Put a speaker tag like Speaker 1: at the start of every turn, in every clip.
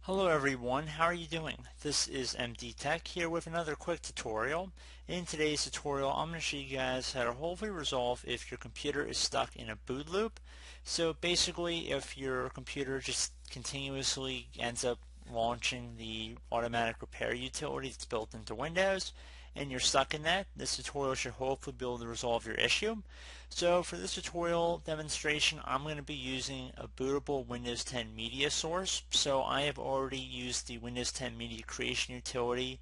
Speaker 1: Hello everyone, how are you doing? This is MD Tech here with another quick tutorial. In today's tutorial, I'm going to show you guys how to hopefully resolve if your computer is stuck in a boot loop. So basically, if your computer just continuously ends up launching the automatic repair utility that's built into Windows, and you're stuck in that, this tutorial should hopefully be able to resolve your issue. So for this tutorial demonstration, I'm going to be using a bootable Windows 10 media source. So I have already used the Windows 10 media creation utility,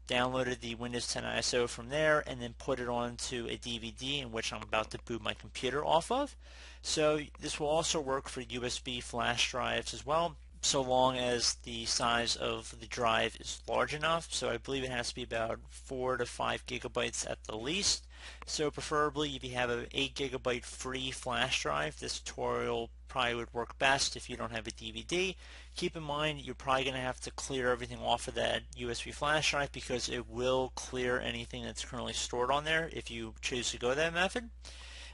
Speaker 1: downloaded the Windows 10 ISO from there, and then put it onto a DVD in which I'm about to boot my computer off of. So this will also work for USB flash drives as well, so long as the size of the drive is large enough. So I believe it has to be about 4 to 5 gigabytes at the least. So preferably if you have an 8 gigabyte free flash drive, this tutorial probably would work best. If you don't have a DVD, keep in mind you're probably going to have to clear everything off of that USB flash drive because it will clear anything that's currently stored on there if you choose to go that method.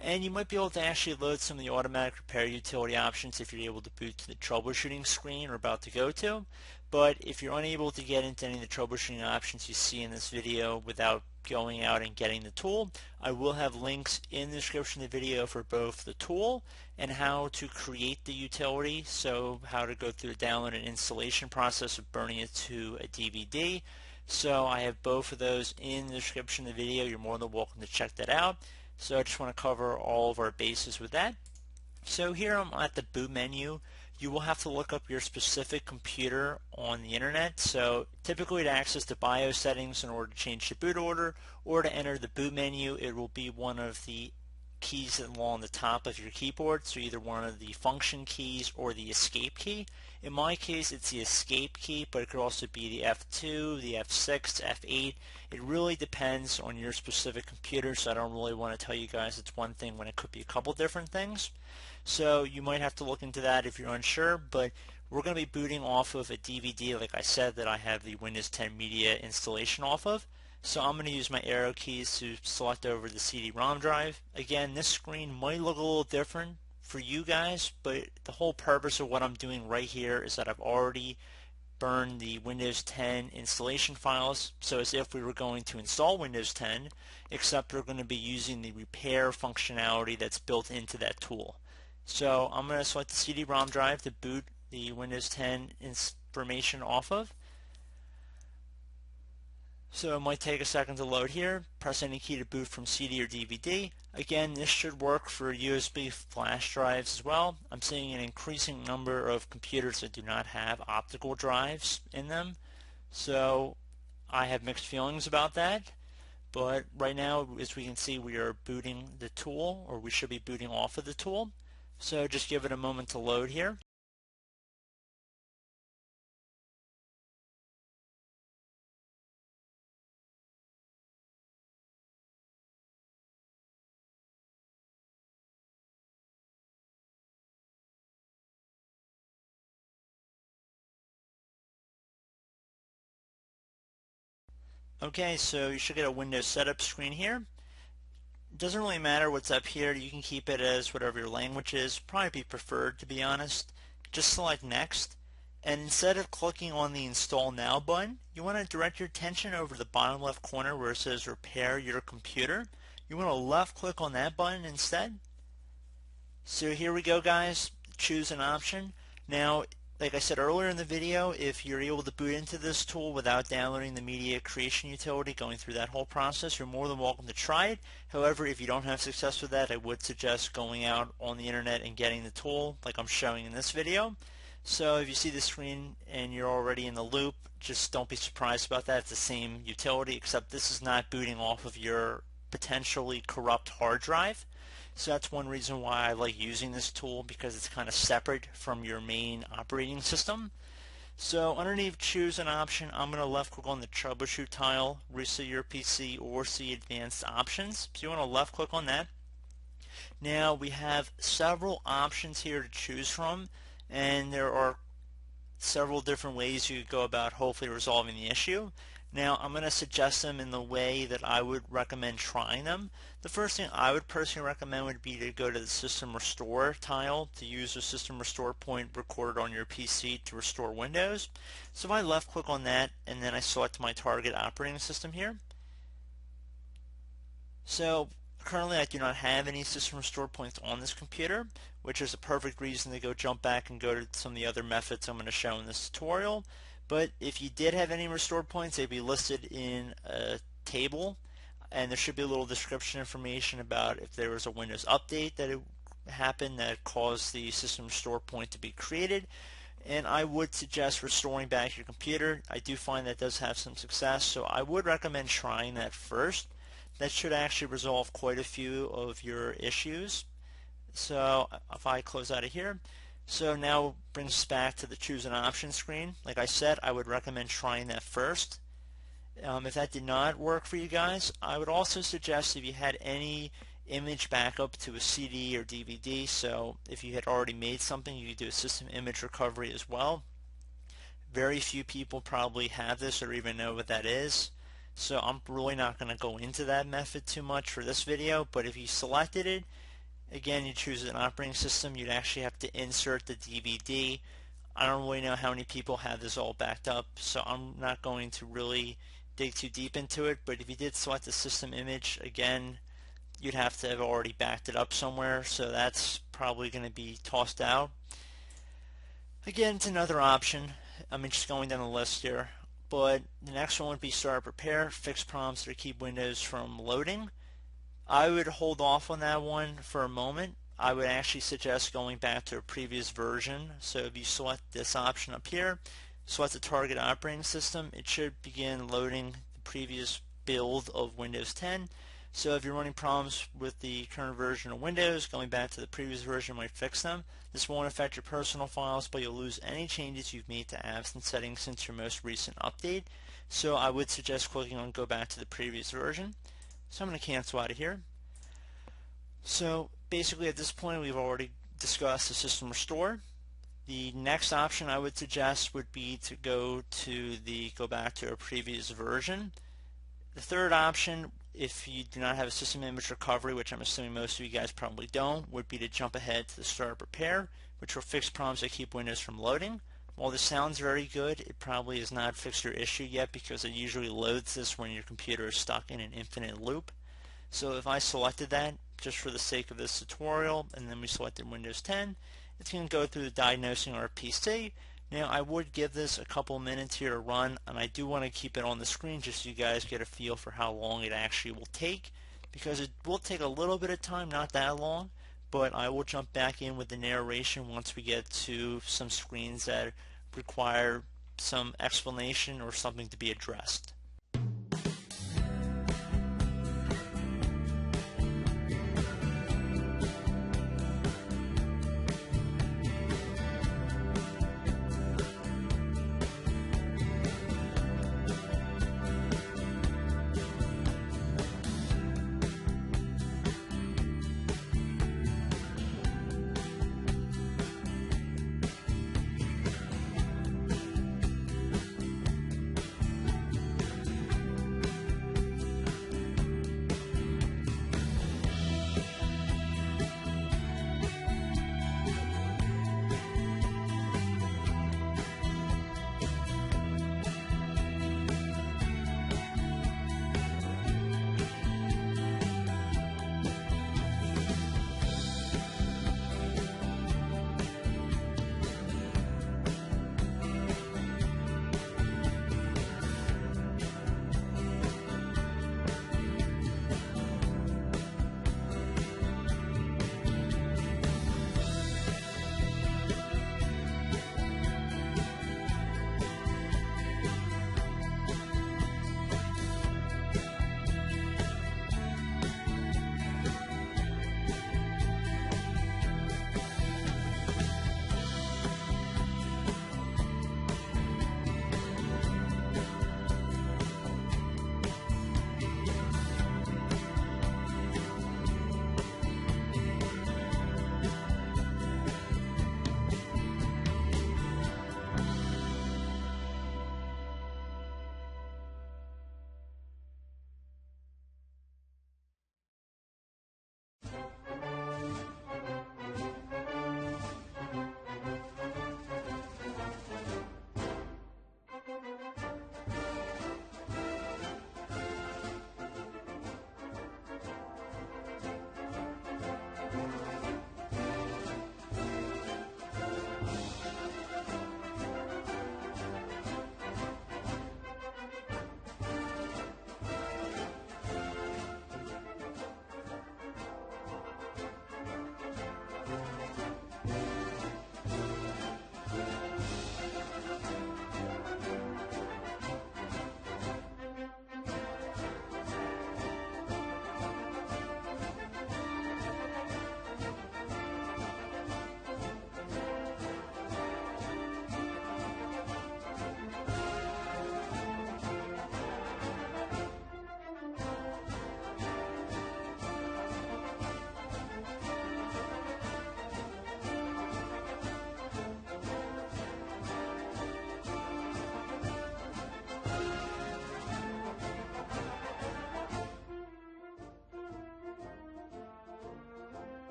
Speaker 1: And you might be able to actually load some of the automatic repair utility options if you're able to boot to the troubleshooting screen we're about to go to. But if you're unable to get into any of the troubleshooting options you see in this video without going out and getting the tool, I will have links in the description of the video for both the tool and how to create the utility, so how to go through the download and installation process of burning it to a DVD. So I have both of those in the description of the video. You're more than welcome to check that out. So I just want to cover all of our bases with that. So here I'm at the boot menu. You will have to look up your specific computer on the internet. So typically to access the BIOS settings in order to change the boot order or to enter the boot menu, it will be one of the keys along the top of your keyboard, so either one of the function keys or the escape key. In my case it's the escape key, but it could also be the F2, the F6, F8. It really depends on your specific computer, so I don't really want to tell you guys it's one thing when it could be a couple different things. So you might have to look into that if you're unsure, but we're going to be booting off of a DVD, like I said, that I have the Windows 10 Media installation off of. So I'm going to use my arrow keys to select over the CD-ROM drive. Again, this screen might look a little different for you guys, but the whole purpose of what I'm doing right here is that I've already burned the Windows 10 installation files, so as if we were going to install Windows 10, except we're going to be using the repair functionality that's built into that tool. So I'm going to select the CD-ROM drive to boot the Windows 10 information off of. So it might take a second to load here. Press any key to boot from CD or DVD. Again, this should work for USB flash drives as well. I'm seeing an increasing number of computers that do not have optical drives in them. So I have mixed feelings about that. But right now, as we can see, we are booting the tool, or we should be booting off of the tool. So just give it a moment to load here. Okay, so you should get a Windows setup screen here. It doesn't really matter what's up here. You can keep it as whatever your language is. Probably be preferred, to be honest. Just select Next, and instead of clicking on the Install Now button, you want to direct your attention over the bottom left corner where it says Repair Your Computer. You want to left click on that button instead. So here we go, guys. Choose an option. Now, like I said earlier in the video, if you're able to boot into this tool without downloading the media creation utility, going through that whole process, you're more than welcome to try it. However, if you don't have success with that, I would suggest going out on the internet and getting the tool like I'm showing in this video. So if you see the screen and you're already in the loop, just don't be surprised about that. It's the same utility, except this is not booting off of your potentially corrupt hard drive. So that's one reason why I like using this tool, because it's kind of separate from your main operating system. So underneath choose an option, I'm going to left click on the troubleshoot tile, reset your PC, or see advanced options. So you want to left click on that. Now we have several options here to choose from, and there are several different ways you could go about hopefully resolving the issue. Now, I'm going to suggest them in the way that I would recommend trying them. The first thing I would personally recommend would be to go to the System Restore tile to use the System Restore point recorded on your PC to restore Windows. So if I left click on that and then I select my target operating system here. So currently I do not have any System Restore points on this computer, which is a perfect reason to go jump back and go to some of the other methods I'm going to show in this tutorial. But if you did have any restored points, they'd be listed in a table, and there should be a little description information about if there was a Windows update that it happened that caused the System Restore point to be created. And I would suggest restoring back your computer. I do find that does have some success, so I would recommend trying that first. That should actually resolve quite a few of your issues. So if I close out of here, so now brings us back to the choose an option screen. Like I said, I would recommend trying that first. If that did not work for you guys, I would also suggest if you had any image backup to a CD or DVD, so if you had already made something, you could do a system image recovery as well. Very few people probably have this or even know what that is, so I'm really not going to go into that method too much for this video. But if you selected it, again, you choose an operating system, you'd actually have to insert the DVD. I don't really know how many people have this all backed up, so I'm not going to really dig too deep into it. But if you did select the system image, again, you'd have to have already backed it up somewhere, so that's probably going to be tossed out. Again, it's another option. I'm just going down the list here. But the next one would be Start Repair, fix problems that keep Windows from loading. I would hold off on that one for a moment. I would actually suggest going back to a previous version. So if you select this option up here, select the target operating system, it should begin loading the previous build of Windows 10. So if you're running problems with the current version of Windows, going back to the previous version might fix them. This won't affect your personal files, but you'll lose any changes you've made to apps and settings since your most recent update. So I would suggest clicking on go back to the previous version. So I'm going to cancel out of here. So basically at this point we've already discussed the system restore. The next option I would suggest would be to go back to a previous version. The third option, if you do not have a system image recovery, which I'm assuming most of you guys probably don't, would be to jump ahead to the Start Repair, which will fix problems that keep Windows from loading. While this sounds very good, it probably has not fixed your issue yet because it usually loads this when your computer is stuck in an infinite loop. So if I selected that just for the sake of this tutorial and then we selected Windows 10, it's going to go through the diagnosing our PC. Now I would give this a couple minutes here to run, and I do want to keep it on the screen just so you guys get a feel for how long it actually will take, because it will take a little bit of time, not that long, but I will jump back in with the narration once we get to some screens that require some explanation or something to be addressed.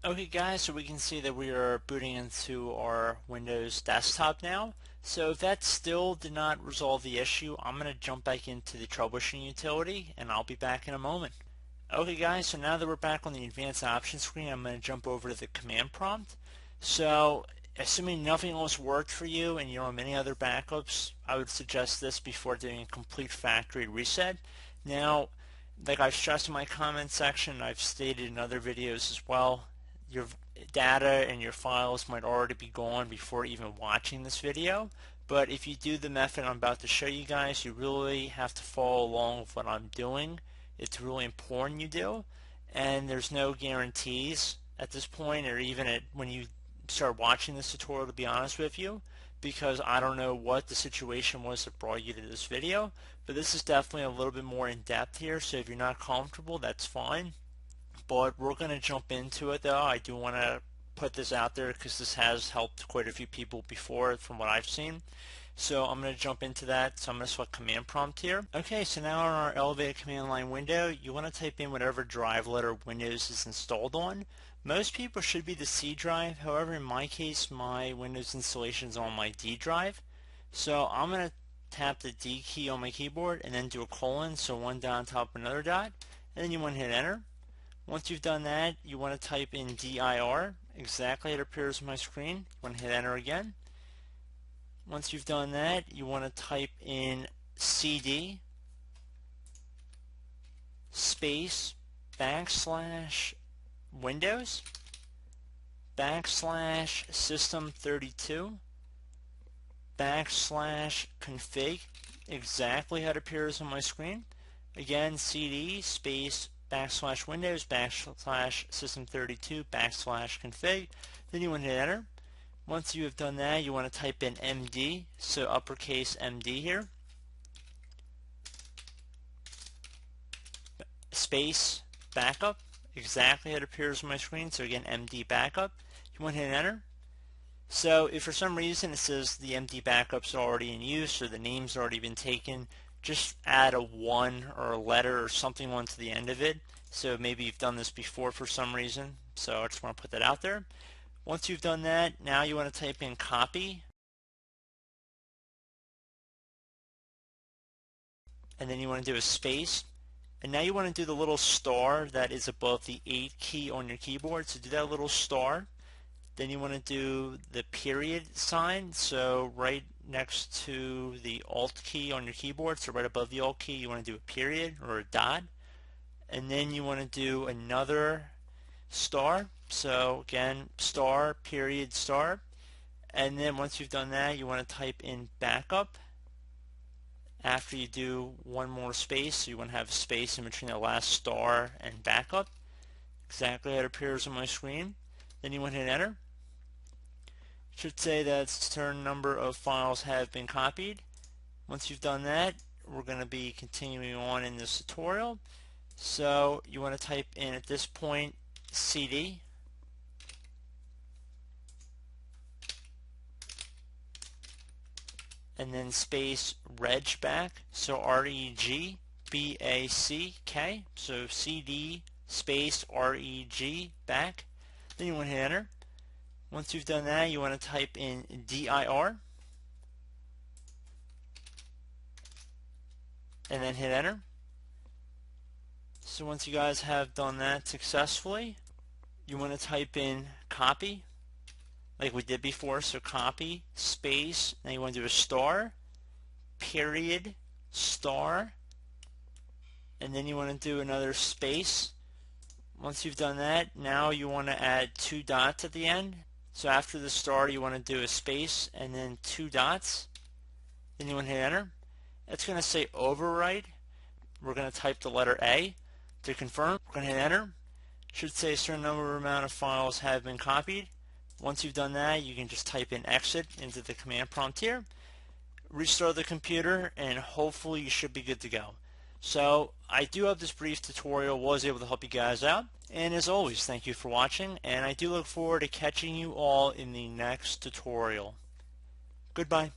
Speaker 1: Okay guys, so we can see that we are booting into our Windows desktop now. So if that still did not resolve the issue, I'm going to jump back into the troubleshooting utility and I'll be back in a moment. Okay guys, so now that we're back on the advanced options screen, I'm going to jump over to the command prompt. So assuming nothing else worked for you and you're on many other backups, I would suggest this before doing a complete factory reset. Now, like I've stressed in my comment section, I've stated in other videos as well, your data and your files might already be gone before even watching this video. But if you do the method I'm about to show you guys, you really have to follow along with what I'm doing. It's really important you do, and there's no guarantees at this point, or even when you start watching this tutorial, to be honest with you, because I don't know what the situation was that brought you to this video, but this is definitely a little bit more in depth here, so if you're not comfortable, that's fine. But we're going to jump into it though. I do want to put this out there because this has helped quite a few people before from what I've seen. So I'm going to jump into that. So I'm going to select command prompt here. Okay, so now in our elevated command line window, you want to type in whatever drive letter Windows is installed on. Most people should be the C drive. However, in my case, my Windows installation is on my D drive. So I'm going to tap the D key on my keyboard and then do a colon, so one dot on top of another dot, and then you want to hit enter. Once you've done that, you want to type in dir, exactly how it appears on my screen. You want to hit enter again. Once you've done that, you want to type in cd space backslash Windows backslash system32 backslash config, exactly how it appears on my screen. Again, cd space backslash Windows backslash system32 backslash config. Then you want to hit enter. Once you have done that, you want to type in MD, so uppercase MD here, space backup, exactly how it appears on my screen. So again, MD backup. You want to hit enter. So if for some reason it says the MD backup's already in use or the name's already been taken, just add a 1 or a letter or something onto the end of it. So maybe you've done this before for some reason. So I just want to put that out there. Once you've done that, now you want to type in copy, and then you want to do a space, and now you want to do the little star that is above the 8 key on your keyboard. So do that little star. Then you want to do the period sign, so right next to the Alt key on your keyboard, so right above the Alt key, you want to do a period or a dot. And then you want to do another star, so again, star, period, star. And then once you've done that, you want to type in backup after you do one more space, so you want to have a space in between the last star and backup, exactly how it appears on my screen. Then you want to hit enter. It should say that a certain number of files have been copied. Once you've done that, we're going to be continuing on in this tutorial. So you want to type in at this point cd and then space regback, so REG BACK, so cd space REG back. Then you want to hit enter. Once you've done that, you want to type in dir and then hit enter. So once you guys have done that successfully, you want to type in copy like we did before, so copy space, now you want to do a star, period, star, and then you want to do another space. Once you've done that, now you want to add 2 dots at the end. So after the star, you want to do a space and then 2 dots. Then you want to hit enter. It's going to say overwrite. We're going to type the letter A to confirm. We're going to hit enter. It should say a certain amount of files have been copied. Once you've done that, you can just type in exit into the command prompt here, restart the computer, and hopefully you should be good to go. So I do hope this brief tutorial was able to help you guys out, and as always, thank you for watching, and I do look forward to catching you all in the next tutorial. Goodbye.